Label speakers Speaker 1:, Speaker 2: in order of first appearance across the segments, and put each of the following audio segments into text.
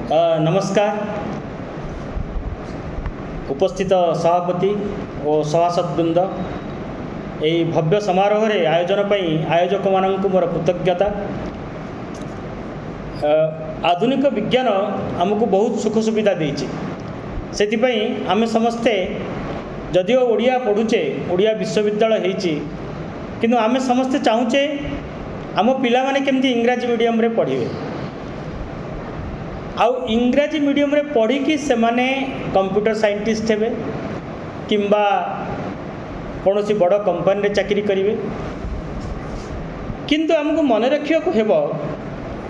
Speaker 1: नमस्कार। उपस्थित सभापति और सभासदवृंद यही भव्य समारोह रे आयोजन पर आयोजक मानक मोर कृतज्ञता। आधुनिक विज्ञान आमको बहुत सुख सुविधा देछि, सेतिपई आमे समस्ते जदिओ ओडिया पढ़ुचे, ओडिया विश्वविद्यालय होइछि, किंतु आमे समस्ते चाहूचे आम पिला माने केमती इंग्राजी मीडियम रे पढ़िबे, आउ इंग्राजी मीडियम रे पढ़िकी से माने कंप्यूटर साइंटिस्ट हेबे किंबा कौन सी बड़ कंपनी रे चाकरी करिवे। किंतु आमको मन रखिया को हेबो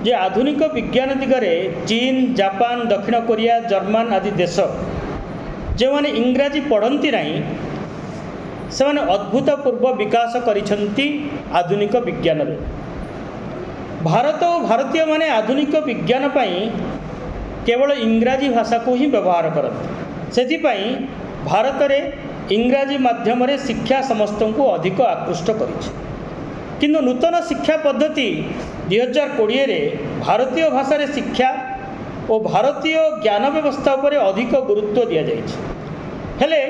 Speaker 1: जे आधुनिक विज्ञान दिगरे चीन, जापान, दक्षिण कोरिया, जर्मन आदि देश जो माने इंग्राजी पढ़ती नहीं से माने अद्भुतपूर्व विकास करिसंती आधुनिक विज्ञान रे। भारत और भारतीय माने आधुनिक विज्ञान पाई केवल इंग्राजी भाषा को ही व्यवहार करते, सेथिपाई भारत में इंग्राजी माध्यम रे शिक्षा समस्त को अधिक आकृष्ट करिछि। किंतु नूतन शिक्षा पद्धति 2020 रे भारतीय भाषा रे शिक्षा और भारतीय ज्ञान व्यवस्था पर अधिक गुरुत्व दिया जाइछि। हेले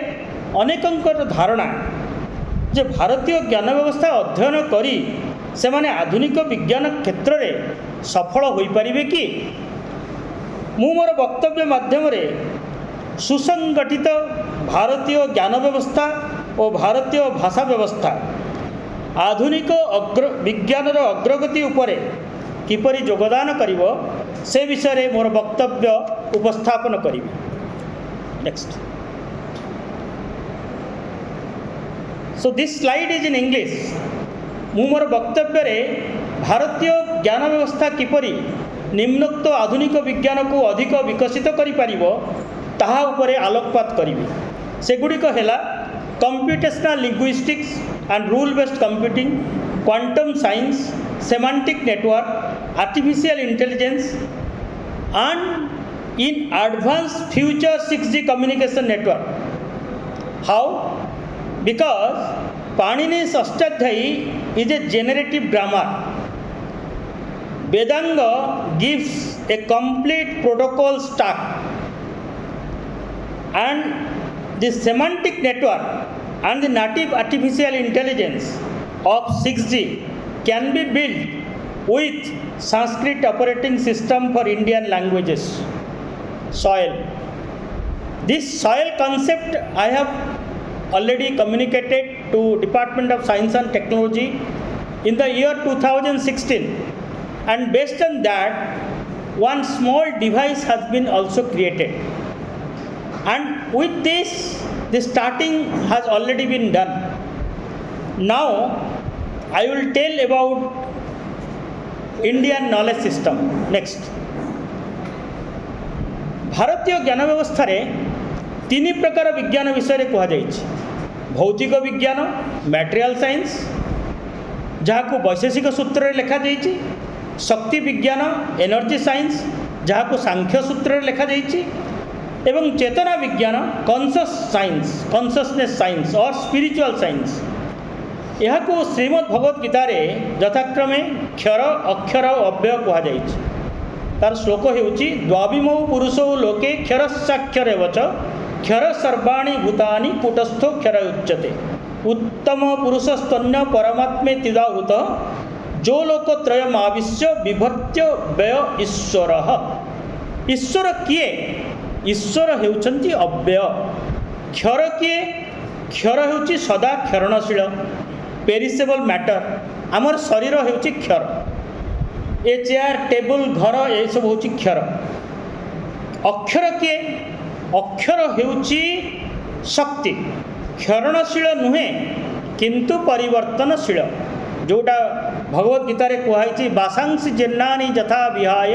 Speaker 1: अनेकंकर धारणा जे भारतीय ज्ञान व्यवस्था अध्ययन करी से माने आधुनिक विज्ञान क्षेत्र में सफल हो पारिबे कि। मु मोर वक्तव्य माध्यम रे सुसंगठित भारतीय ज्ञान व्यवस्था और भारतीय भाषा व्यवस्था आधुनिक विज्ञान अग्रगति उपरे किपरि योगदान करिवो से विषय रे मोर वक्तव्य उपस्थापन करिबे। Next. So this slide is in English. मु मोर वक्तव्य रे भारतीय ज्ञान व्यवस्था किपरि निम्नोक्त आधुनिक विज्ञान को अधिक विकसित करि पारिबो ताहा उपरे आलोकपात करिबे। सेगुड़िक हेला computational linguistics and rule based computing, quantum science, semantic network, artificial intelligence and in advance future 6G communication network. How? Because Panini's Ashtadhyayi is a generative grammar. Vedanga gives a complete protocol stack, and the semantic network and the native artificial intelligence of 6G can be built with Sanskrit operating system for Indian languages. Soil. This soil concept I have already communicated to Department of Science and Technology in the year 2016, and based on that one small device has been also created, and with this the starting has already been done. Now I will tell about Indian knowledge system. Next. भारतीय ज्ञान व्यवस्था रे तीन प्रकार विज्ञान विषय रे कहा जाइछि। भौतिक विज्ञान मैटेरियल साइंस जहाँ को वैशेषिक सूत्र रे लिखा जाइछि, शक्ति विज्ञान एनर्जी साइंस जहाँ को सांख्य सूत्र रे लिखा जाइछि, एवं चेतना विज्ञान कॉन्शसनेस साइंस और स्पिरिचुअल साइंस। यह को श्रीमद् भगवत गीता रे यथाक्रमे क्षर, अक्षर, अव्यय कहा जाइछि। तार श्लोक हेउछि द्वाविमौ पुरुषौ लोके क्षरस्साक्षरेव च क्षर सर्वाणि भूतानि कूटस्थो क्षर उच्यते। उत्तम पुरुषस्तन्य परमात्मे तिदाहुत जो लोकत्रयम् आविश्य बिभर्त्य व्यय ईश्वरः। ईश्वर किए? ईश्वर हेउछन्ति अव्यय। क्षर किए? क्षर हेउछि सदा क्षरणशील, पेरिसेबल मैटर। आमर शरीर हेउछि क्षर। ए चेयर, टेबुल, घर ये सब होछि क्षर। अक्षर किए? अक्षर हेउछि शक्ति। क्षरणशील नुहे किंतु परिवर्तनशील, जोटा भगवत गीता रे कुहाइछि वासांसि जीर्णानि यथा विहाय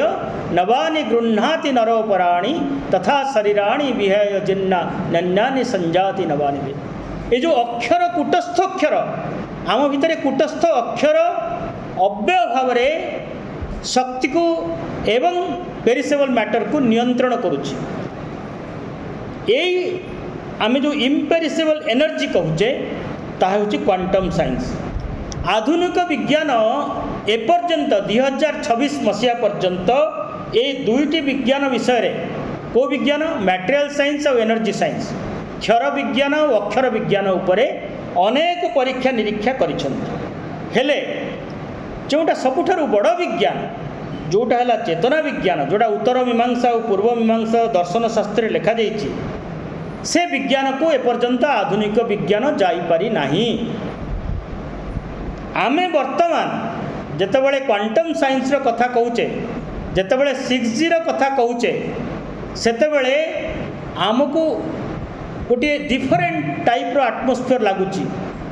Speaker 1: नवानि गृह्णाति नरोपराणि तथा शरीराणि विहाय जीर्णा नन्यानि संजाति नवानि। ये जो अक्षर कूटस्थ अक्षर आम भितर कूटस्थ अक्षर अव्यय भाव शक्ति को एवं पेरिसेबल मैटर को नियंत्रण करुछि। यही आम जो इम्पेरिसेबल एनर्जी कहूचे ताहा होछि क्वांटम साइंस। आधुनिक विज्ञान एपर्यंत 2026 मसीहा पर्यंत ए दुईटी विज्ञान विषय रे को विज्ञान मटेरियल साइंस और एनर्जी साइंस क्षर विज्ञान और अक्षर विज्ञान उपरे अनेक परीक्षा निरीक्षा करिसेंते जोटा सबुठारु बड़ विज्ञान जोटा है चेतना विज्ञान जोटा उत्तर मीमांसा और पूर्व मीमांसा दर्शन शास्त्र लिखा जाइए से विज्ञान को एपर्यंत आधुनिक विज्ञान जाईपारी नहीं। आमे वर्तमान जेतेबेले क्वांटम साइंस रो कथा कहूचे जेतेबेले 6G रो कथा कहूचे सेतेबेले आमको गोटे डिफरेंट टाइप रो एटमॉस्फेयर लागुची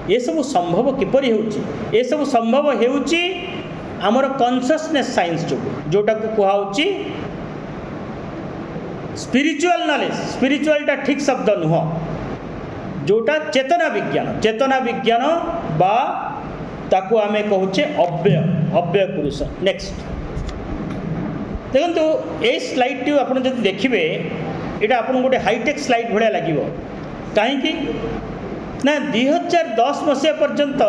Speaker 1: ये सब संभव किपरि होउची ये सब संभव हेउची आमर कॉन्शियसनेस साइंस जो जोटा को कहुची स्पिरिचुअल नॉलेज स्पिरिचुअलटा ठीक शब्द नुह जोटा चेतना विज्ञान बा ताकू आमे कहूचे अव्यय पुरुष। नेक्स्ट देखो ये स्लाइड टी आप देखिए यहाँ आपको गोटे हाईटेक स्लाइड भाया लगे कहीं ना 2010 मसीहा पर्यंत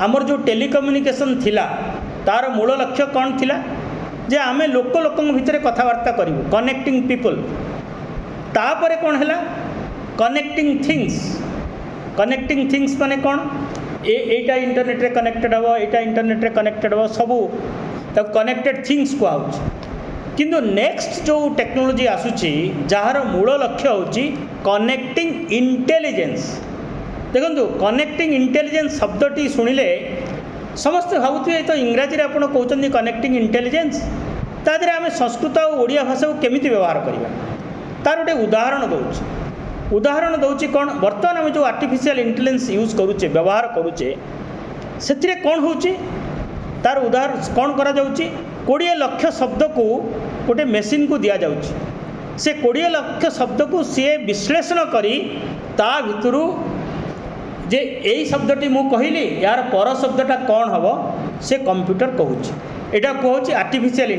Speaker 1: आमर जो टेलीकम्युनिकेशन थिला तार मूल लक्ष्य कौन थिला जे आमे लोक भितर कथबार्ता करूँ कनेक्टिंग पीपल तापर कौन है कनेक्टिंग थिंग्स माने कौन एटा इंटरनेट रे कनेक्टेड हम एटा इंटरनेट रे कनेक्टेड हम सबू कनेक्टेड थिंग्स कहूँ किंतु नेक्स्ट जो टेक्नोलोजी आसूची जार मूल लक्ष्य होची कनेक्टिंग इंटेलिजेंस। देखो कनेक्टिंग इंटेलिजेंस शब्दटी शुणिले समस्त भावुवे तो इंग्राजी आप कहते कनेक्टिंग इंटेलिजेंस तादे आम संस्कृत और ओडिया भाषा को केमी व्यवहार करवा तार गोटे उदाहरण दूची कौन बर्तमान आम जो आर्टिफिशियल इंटेलिजेंस यूज करुचे व्यवहार करुचे से कौन हो तार उदाहरण कौन करा 20 लाख शब्द को गोटे मेसीन को दि जाऊँगी से 20 लाख शब्द को सी विश्लेषण करी ता भितरू जे यही शब्दटी मु कहली यार पर शब्दटा कौन हम से कंप्यूटर कहूँ यहाँ कहूँ आर्टिफिशियल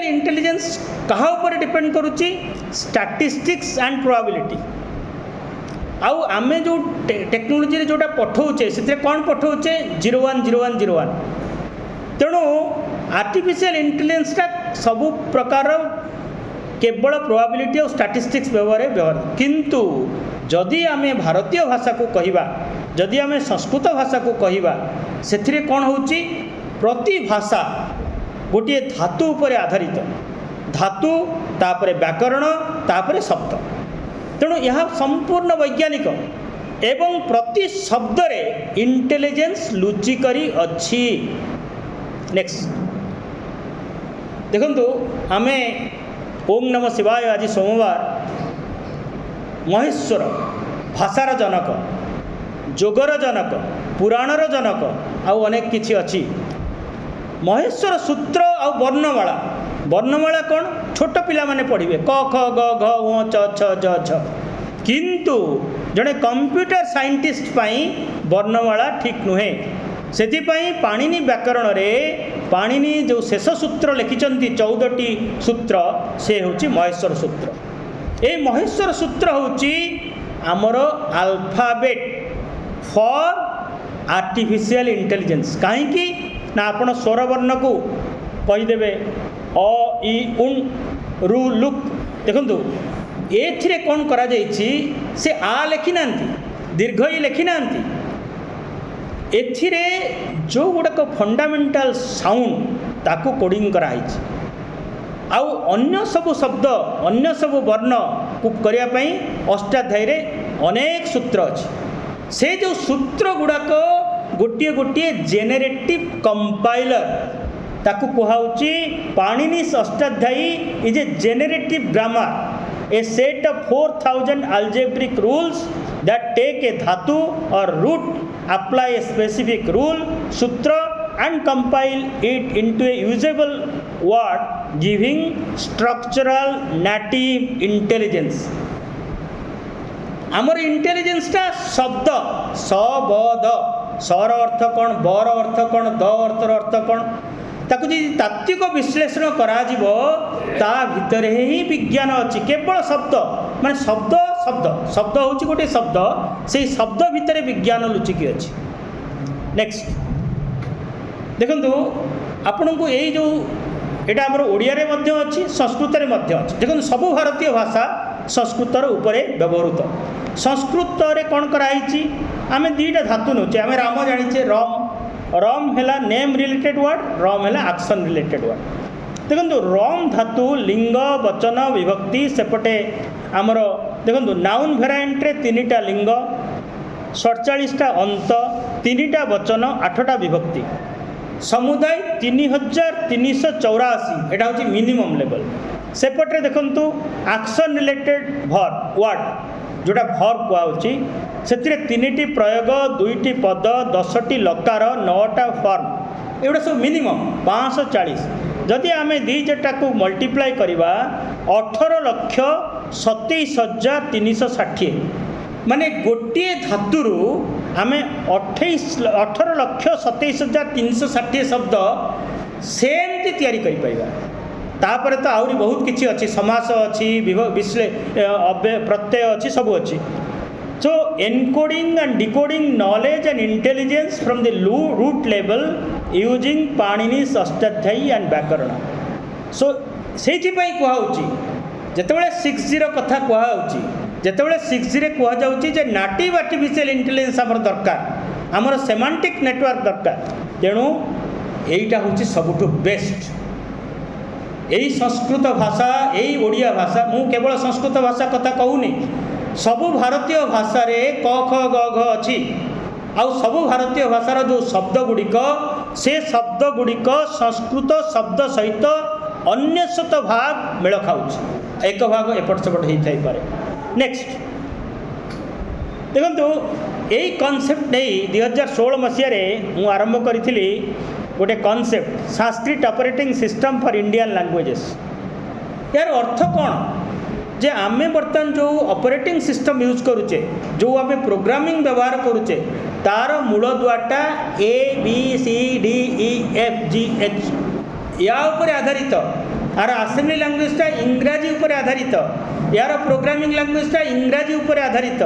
Speaker 1: इंटेलिजेंस कहाँ ऊपर डिपेंड करुच्ची स्टैटिस्टिक्स एंड प्रोबेबिलिटी आउ आमे जो टेक्नोलोजी जोटा पठाऊे से कौन पठाऊे 010101 तेणु आर्टिफिशियल इंटेलिजेंसटा सबू प्रकार केवल प्रोबेबिलिटी और स्टैटिस्टिक्स व्यवहार किंतु जदि आमे भारतीय भाषा को कहिबा जदि आमे संस्कृत भाषा को कहिबा से कौन होची प्रति भाषा गोटे धातु उपर आधारित धातु तापरे व्याकरण तापरे शब्द तेणु यह संपूर्ण वैज्ञानिक एवं प्रति शब्द रे इंटेलिजेंस लुचिकरी अच्छी। नेक्स्ट देखंतु आमे ओम नमः शिवाय आज सोमवार महेश्वर भाषार जनक जोगर जनक पुराणर जनक आउ अनेक किछि अछि महेश्वर सूत्र आ वर्णमाला कौन छोट पिला माने पढ़िबे क ख ग घ ङ च छ ज छ किंतु जड़े कंप्यूटर साइंटिस्ट पाई वर्णमाला ठीक नुहे सेथिपाई पाणिनि व्याकरण रे पाणिनि जो शेष सूत्र लिखिचंती 14टी सूत्र से होची महेश्वर सूत्र। ए महेश्वर सूत्र होची आमर अल्फाबेट फॉर आर्टिफिशियल इंटेलिजेंस कहीं ना आपण स्वर वर्ण को कहीदेवे अ इ उन रु लुक देखु एथिरे कौन करा जाइछि से आ लिखि नांती दीर्घ ई लिखि नांती एथिरे जो गुड़ाक फंडामेंटाल साउंड ताकू कोडिंग कराई आउ अन्य सबु शब्द अन्य सबु वर्ण को करिया पई अष्टाध्यायी रे अनेक सूत्र अछि से जो सूत्र गुड़ाक गोटे गोटे जेनेरेटिव कंपाइलर ताकू कहुची Panini's Ashtadhyayi is a generative grammar a set of 4000 algebraic rules that take a dhatu or root apply a specific rule sutra and compile it into a usable word giving structural native intelligence। आमर intelligence टा शब्द सबद sir अर्थ कौन बर अर्थ कौन the earth कौन ताकू जी तात्विक विश्लेषण करा जीवो ता भितर ही विज्ञान अच्छी केवल शब्द माने शब्द शब्द शब्द होची गोटे शब्द से शब्द भितर विज्ञान लुचिकी अच्छी। नेक्स्ट देखंतु आपन को यही जो এটা আমার ওড়িয়ারে মধ্যে অছি, সংস্কৃতরে মধ্যে অছি। দেখুন সবু ভারতীয় ভাষা সংস্কৃতর উপরে ব্যবহৃত। সংস্কৃতরে কোণ করা হয়েছি, আমি দুইটা ধাতু নেউছে। আমি রাম জানিছে রম, রম হেলা নেম রিলেটেড ওয়ার্ড, রম হেলা আক্শন রিলেটেড ওয়ার্ড। দেখুন রম ধাতু লিঙ্গ বচন বিভক্তি সেপटे आमर देखो नाउन भेराएंट्रे 3टा लिंग 47टा अंत 3टा वचन 8टा विभक्ति समुदाय 3384 एटा हूँ मिनिमम लेवल। सेपटे देखु एक्शन रिलेटेड वर्ड जोटा भर्ब कहुच्छी से 3टी प्रयोग 2टी पद 10टी लकार 9टा फॉर्म एगुड़ा सब मिनिमम 540। जदि आम दीटा को मल्टीप्लाई करवा 18,27,360 माने गोटे धातु आम 18,27,360 शब्द सेमती तैयारी करिपरिबा। तापर तो आहरी बहुत किछि अछि, समास अछि, प्रत्यय अछि, सब अछि। So encoding and decoding knowledge and intelligence from the root level using Panini's Ashtadhyayi and vyakarana. सो से कहुच्छी जितेबाला 6G कथा कहुच्छी, जितेबाला 6G कह जाउछि जे नाटिव आर्टिफिशियल इंटेलिजेंस आमर दरकार, आमर सेमांटिक नेटवर्क दरकार। तेणु यहीटा हूँ सबुठु बेस्ट। यही संस्कृत भाषा, यही ओडिया भाषा, मु केवल संस्कृत भाषा कथा कहूनी, सबु भारतीय भाषा रे क ख ग घ अच्छी। आउ सबु भारतीय भाषार जो शब्द गुड़िक से शब्द गुड़िक संस्कृत शब्द सहित अन्यशत भाग मेल खाऊ, एक भाग एपट सेपट होता है। नेक्स्ट देखो यही कॉन्सेप्ट नहीं 2016 मसीह मु आरंभ करी गोटे concept Sanskrit operating system for Indian languages. यार अर्थ कौन जे आमे बर्तमान जो ऑपरेटिंग सिस्टम यूज करुचे, जो आमे प्रोग्रामिंग व्यवहार करुचे, तार मूल दुआटा ABCDEFGH या ऊपर आधारित। यार असेंबली लैंग्वेजटा इंग्राजी ऊपर आधारित, यार प्रोग्रामिंग लैंग्वेजटा इंग्राजी ऊपर आधारित।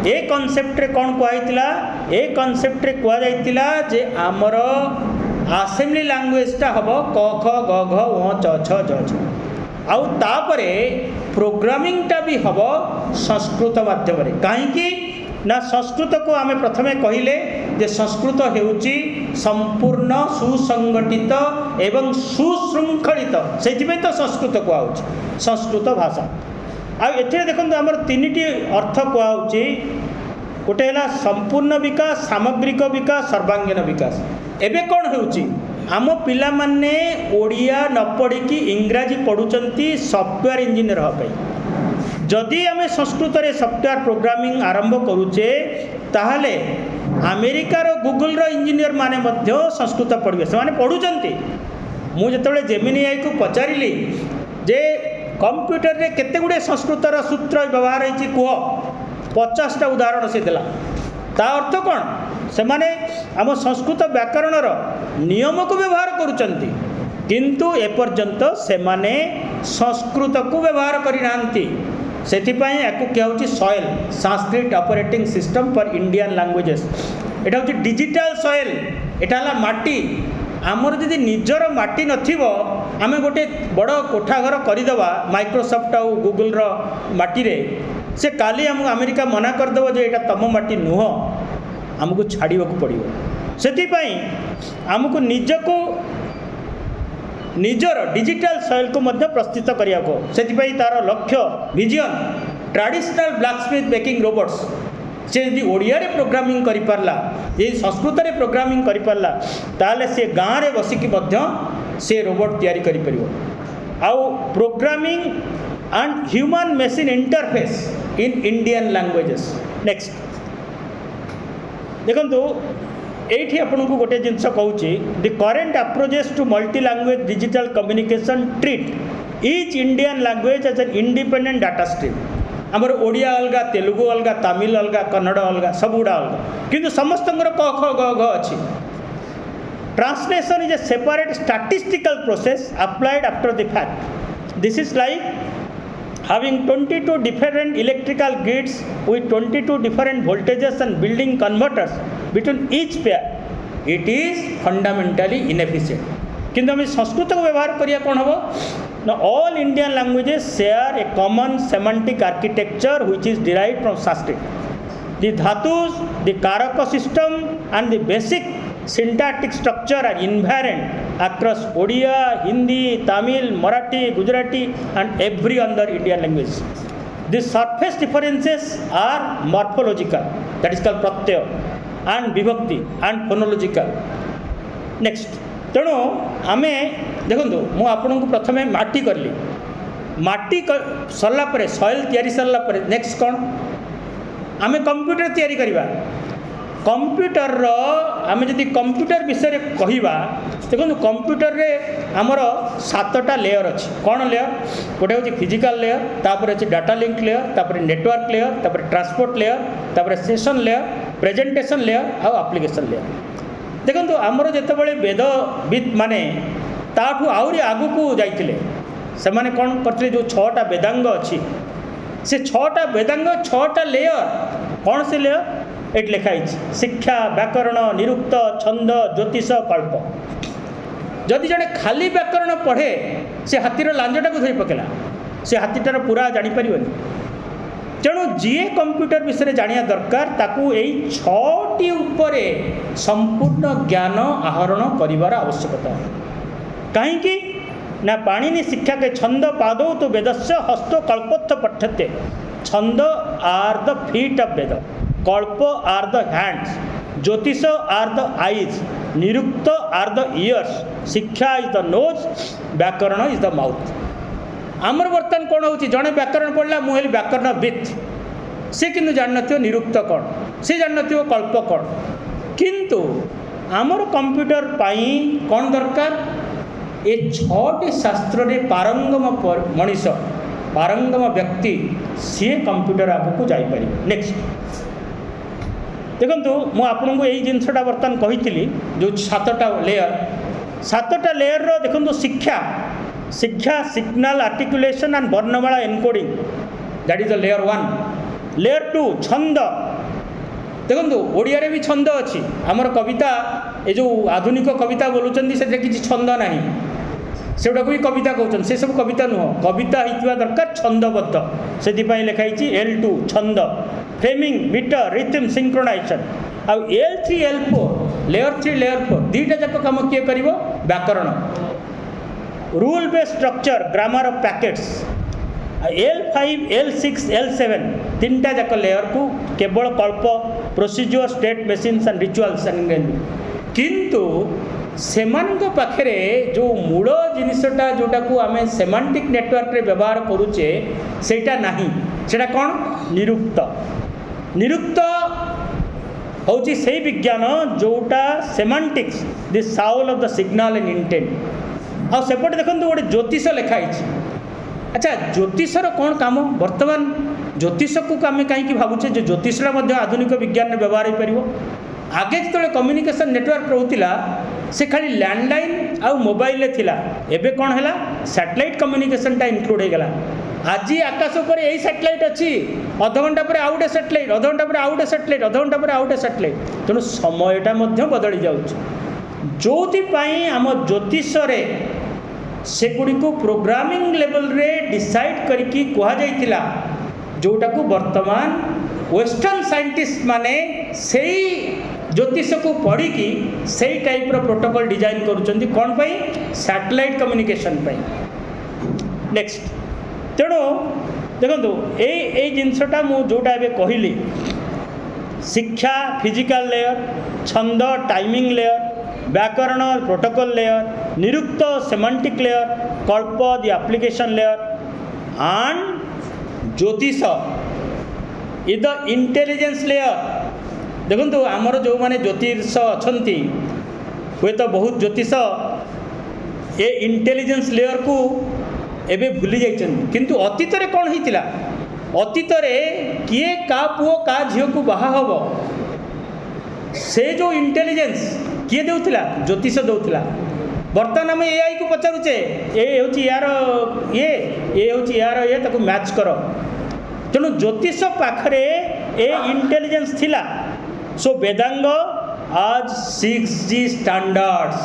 Speaker 1: ए कॉन्सेप्ट रे कौन कहला, ए कॉन्सेप्ट रे कह जाइतिला जे आमर असेंबली लैंग्वेजटा हबो क ख ग घ ङ च छ ज छ, आउ तापरे प्रोग्रामिंगटा भी हम संस्कृत माध्यम। कहीं ना संस्कृत को आम प्रथमे कहले जे संस्कृत हेउची संपूर्ण सुसंगठित एवं सुशृंखलित, से तो संस्कृत कहुच्छी संस्कृत भाषा। आते देखो आमर 3टी अर्थ कहुच्छी, गोटे है संपूर्ण विकास, सामग्रिक विकास, सर्वांगीन विकास। एबे कौन होउची आम पिला माने ओडिया न पढ़ी इंग्राजी पढ़ुचंती सॉफ्टवेयर इंजीनियर होपाई। जदि आम संस्कृत रे सॉफ्टवेयर प्रोग्रामिंग आरंभ करुचे ताहले अमेरिकार गूगल रो इंजीनियर माने मध्य संस्कृत पढ़िबे, से माने पढ़ुचंती। मु जेतबेले जेमिनी आई को पचारिली जे कंप्यूटर रे केते गुडे संस्कृत रो सूत्र व्यवहार होईची कुह, 50टा उदाहरण से देला। ता अर्थ कौन, से माने आम संस्कृत व्याकरणर नियम को व्यवहार करुचंती, किंतु एपर्यंत से माने संस्कृत को व्यवहार करि नांती। सेथिपाई याकू क्या होची soil, Sanskrit operating system for Indian languages. एटा होची डिजिटल सॉइल, एटा हला माटी। आमर जदि निजर माटी नथिबो, आमे गोटे बड़ कोठा घर करिदबा माइक्रोसॉफ्ट आ गूगल रो माटी रे, से काली हमको अमेरिका मना करदेव जे एटा तम माटी नुह, आमको छाड़िबा को पड़िबो। सेथिपाई आमको निजको निजर डिजिटल सॉइल को मध्य प्रस्तुत करिया को, सेथिपाई तार लक्ष्य vision traditional blacksmith making robots. से यदि ओडिया रे प्रोग्रामिंग करि पारला, ये संस्कृत रे प्रोग्रामिंग करि पारला, ताले से गाँव रे बसिकी मध्य से रोबोट तैयारी करि परिबो। आउ programming and human machine interface in Indian languages. Next देखो ये आपन को गोटे जिनस कहूँ, the current approaches to multi language digital communication treat each Indian language as an independent data stream. आमर ओडिया अलग, तेलुगु अलग, तमिल अलग, कन्नड़ अलग, सब गुड़ा अलग, किंतु समस्त क ख ग घ अच्छी। Translation is a separate statistical process applied after the fact. This is like having 22 different electrical grids with 22 different voltages and building converters between each pair. It is fundamentally inefficient. किंतु आम संस्कृत को व्यवहार करिया कौन हम ना all Indian languages share a common semantic architecture which is derived from Sanskrit the dhatus the karaka system and the basic syntactic structure are inherent across Odia, Hindi, Tamil, Marathi, Gujarati and every other Indian language. The surface differences are morphological, that is called pratyaya, and vibhakti and phonological. Next, ତେଣୁ ଆମେ ଦେଖନ୍ତୁ ମୁଁ ଆପଣଙ୍କୁ ପ୍ରଥମେ ମାଟି କଲି ମାଟି ସରିଲା ପରେ ସଏଲ୍ ତିଆରି ସରିଲା ପରେ ନେକ୍ସଟ କ'ଣ ଆମେ କମ୍ପ୍ୟୁଟର ତିଆରି କରିବା कंप्यूटर आम जदि कंप्यूटर विषय कहवा देखो कंप्यूटर रे आमर 7टा लेयर अच्छी कौन लेयर गोटे हूँ फिजिकल लेयर तापर अच्छे डाटा लिंक लेयर तापर नेटवर्क लेयर तापर ट्रांसपोर्ट लेयर तापर सेशन लेयर प्रेजेंटेशन लेयर आउ एप्लिकेशन लेयर देखो आमर जितेबाला वेदविद माने ताठू आहरी आगू जाइए से मैंने कौन करते जो 6टा वेदांग अच्छी से 6टा वेदांग 6टा लेयर कौन से लेयर ये लिखाई शिक्षा व्याकरण निरुक्त छंद ज्योतिष कल्प जदि जड़े खाली व्याकरण पढ़े से हाथीर लांजटा को धरी पकेला से हाथीटार पूरा जापर तेणु जीए कंप्यूटर विषय जाना दरकार ताकू यही 6टी उपरे संपूर्ण ज्ञान आहरण कर आवश्यकता है कहीं ना पाणिनि शिक्षा के छंद पादौ तो वेदस्य हस्तो कल्पोत्थ पठ्यते chhanda are the feet of Veda kalpa are the hands jyotisha are the eyes nirukta are the ears shiksha is the nose vyakarana is the mouth आमर बर्तमान कौन हो जड़े व्याकरण पढ़ला मुझे व्याकरण विथ सी कि जान निरुक्त कौन सी जान कल्प कौन किंतु आमर कंप्यूटर पाई कौन दरकार ये 6टी शास्त्र रे पारंगम मनीष पारंगम व्यक्ति सी कंप्यूटर आगू जापर नेक्स्ट देखो मुझे आपको यही जिनसा बर्तमान कही जो 7टा लेयर देखो शिक्षा शिक्षा सिग्नल आर्टिकुलेशन एंड वर्णमाला encoding that is the layer 1 layer 2 छंद देखो ओडिया रे भी छंद अच्छी आमर कविता ये जो आधुनिक कविता बोलुं से किसी छंद ना से भी कविता कहते से सब कविता नुह कविता होता दरकार छंदबद्ध से लिखाई L2 छंद फ्रेमिंग मीटर रिथम सिंक्रोनाइजेशन आउ L3 L4 लेयर 3 लेयर 4 दुईटा जाक कम किए कर व्याकरण rule based structure grammar of packets L5 L6 L7 तीनटा जाक लेयर को केवल कल्प procedure state machines and rituals किंतु सेमानक पाखरे जो मूल जिनिसटा जोटा को आम सेमांटिक नेटवर्क रे व्यवहार करुचे सेटा नहीं सेटा कौन निरुक्त निरुक्त होची से विज्ञान जोटा semantics the soul of the signal and intent आ सेपटे देखो गोटे ज्योतिष लिखाई अच्छा ज्योतिषर कौन काम बर्तमान ज्योतिष को आम कहीं भावुचे जो ज्योतिषरा आधुनिक विज्ञान में व्यवहार हो पार आगे जो कम्युनिकेशन नेटवर्क रोला से खाली लैंडलाइन आउ मोबाइल थिला एबे कौन है सैटेलाइट कम्युनिकेशन टा इंक्लूड हो गला आज आकाश पर यही सैटेलाइट अच्छी अध घंटा पर आउ गए सैटेलाइट अध घंटा पर आउ गए सैटेलाइट अध घंटा पर आउ गए सैटेलाइट तेणु समयटा बदली जाऊँगी आम ज्योतिष सेगुड़ी को प्रोग्रामिंग लेवल रे डिसाइड करके कहुला जोटा को वर्तमान वेस्टर्न साइंटिस्ट माने सही ज्योतिष को पढ़ी से टाइप प्रोटोकॉल डिजाइन करुँच कौन पाई सैटेलाइट कम्युनिकेशन नेक्स्ट तेणु देखो ये जिनसटा जोटा कहली शिक्षा फिजिकल लेयर छंद टाइमिंग लेयर व्याकरण प्रोटोकॉल लेयर निरुक्त सेमांटिक लेयर कल्प द एप्लिकेशन लेयर एंड ज्योतिष इज द इंटेलिजेंस लेयर देखो आमर जो माने ज्योतिष अच्छा हुए तो बहुत ज्योतिष ये इंटेलिजेंस लेयर को एबे भूली जाइछन किंतु अतीत रे कौन होइतिला अतीत रे किए का पुओ का झियो को बाहा हबो से जो इंटेलिजेंस किए देउथिला ज्योतिष देउथिला बर्तमान आम एआई को पचारुचे ये हूँ यार ये हूँ यार ये ताको मैच कर तेणु ज्योतिष पाखरे ए इंटेलिजेंस थिला सो वेदांग आज 6G स्टैंडर्ड्स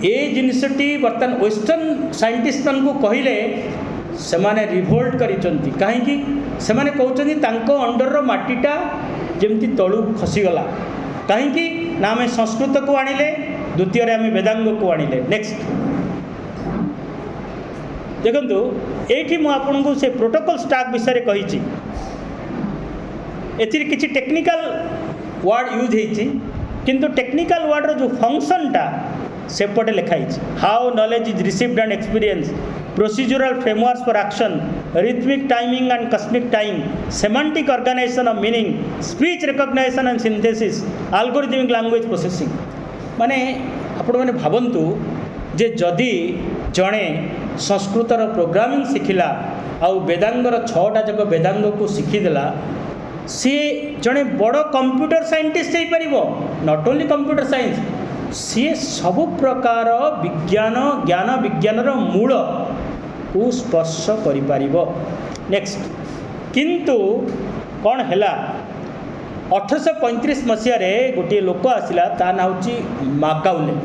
Speaker 1: ए जिनसटी बर्तमान वेस्टर्न साइंटिस्ट को कहले से माने रिभोल्ट करिसंती कहीं से माने कहउछंती तांको अंडर माटीटा जेमती तळु खसीगला कहीं ना आम संस्कृत को आनिले द्वितीय आम वेदांग को आनिले। नेक्स्ट देखंतु एठी मु आपनको से प्रोटोकॉल स्टाक विषय कही एथि किछि टेक्निकल वर्ड यूज होती किंतु टेक्निकल वर्ड जो फंक्शनटा सेपटे लिखाई how knowledge is received and experience procedural frameworks for action rhythmic timing and cosmic time semantic organisation of meaning speech recognition and synthesis algorithmic language processing माने आपण माने भावंतु जे जदि जड़े संस्कृतर प्रोग्रामिंग शिखिला आउ वेदांगर 6टा जक वेदांग को शिखीदेला सी जड़े बड़ कंप्यूटर साइंटिस्ट हो पार नॉट ओनली कंप्यूटर साइंस सी सबु प्रकार विज्ञान ज्ञान विज्ञानर मूल को स्पर्श कर। नेक्स्ट किंतु कौन है 1835 मसीह गोटे लोक आसला ता ना हूँ माकाउले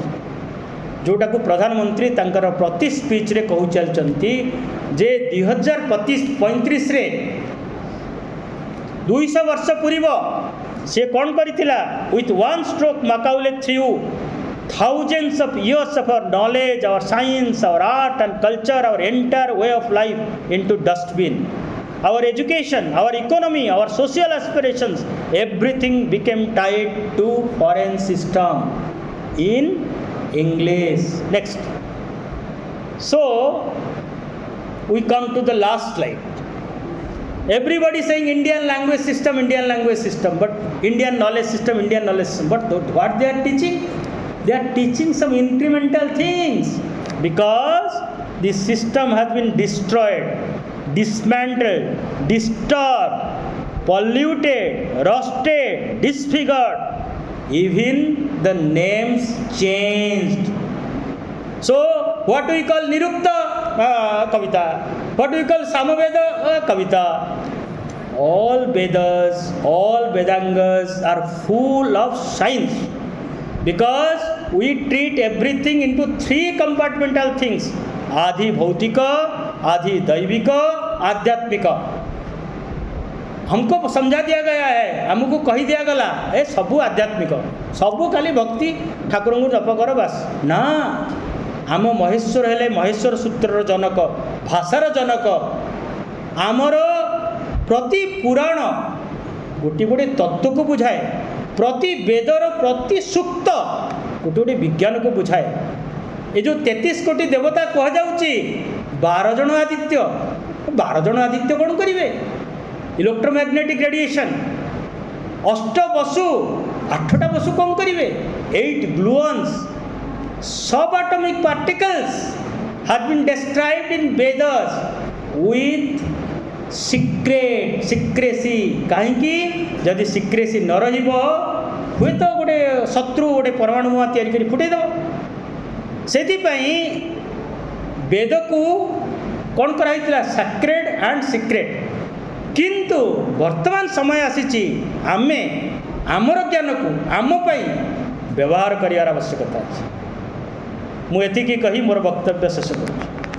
Speaker 1: जोटा को प्रधानमंत्री तांकर प्रति स्पीच रे कहू चलती जे 2035 रे 200 वर्ष पूर्व से कौन करिथिला with one stroke Macaulay through thousands of years of our knowledge, our science, our art and culture, our entire way of life into dustbin. Our education, our economy, our social aspirations, everything became tied to foreign system in English. Next. So we come to the last slide. Everybody saying Indian language system, but Indian knowledge system. But what they are teaching? They are teaching some incremental things because the system has been destroyed, dismantled, disturbed, polluted, rusted, disfigured. Even the names changed. So what do we call Nirukta Kavita? What do we call Samaveda Kavita? All Vedas, all Vedangas are full of science because we treat everything into 3 compartmental things: आधि भौतिक, आधि दैविक, आध्यात्मिक। हमको समझा दिया गया है, हमको कही दिया गला ए सबू आध्यात्मिक, सबू खाली भक्ति ठाकुर को जप कर बास ना। आम महेश्वर हेले महेश्वर सूत्रर जनक, भाषार जनक। आमर प्रति पुराण गोटे गोटे तत्व को बुझाए, प्रति वेदर प्रति सूक्त गोटे गोटे विज्ञान को बुझाए। ये जो 33 कोटी देवता कह जाऊँगी 12 जन आदित्य, 12 जन आदित्य कौन करेंगे? Electromagnetic radiation. 8 बसु 8टा बसु कौन करेंगे? 8 ग्लुअन्स subatomic particles have been described in Vedas with secrecy। कहीं जदि secrecy न रहिबो हुए तो गोटे शत्रु गोटे परमाणु बोमा तैयारी करी फुटे दो। सेथिपाई वेद को कौन कराइतिला सैक्रेड एंड सीक्रेट। किंतु वर्तमान समय आसीची आमे आमर ज्ञान को आम पई व्यवहार करियार आवश्यकता अछि। मु एतिकी कही मोर वक्तव्य शेष करूँ।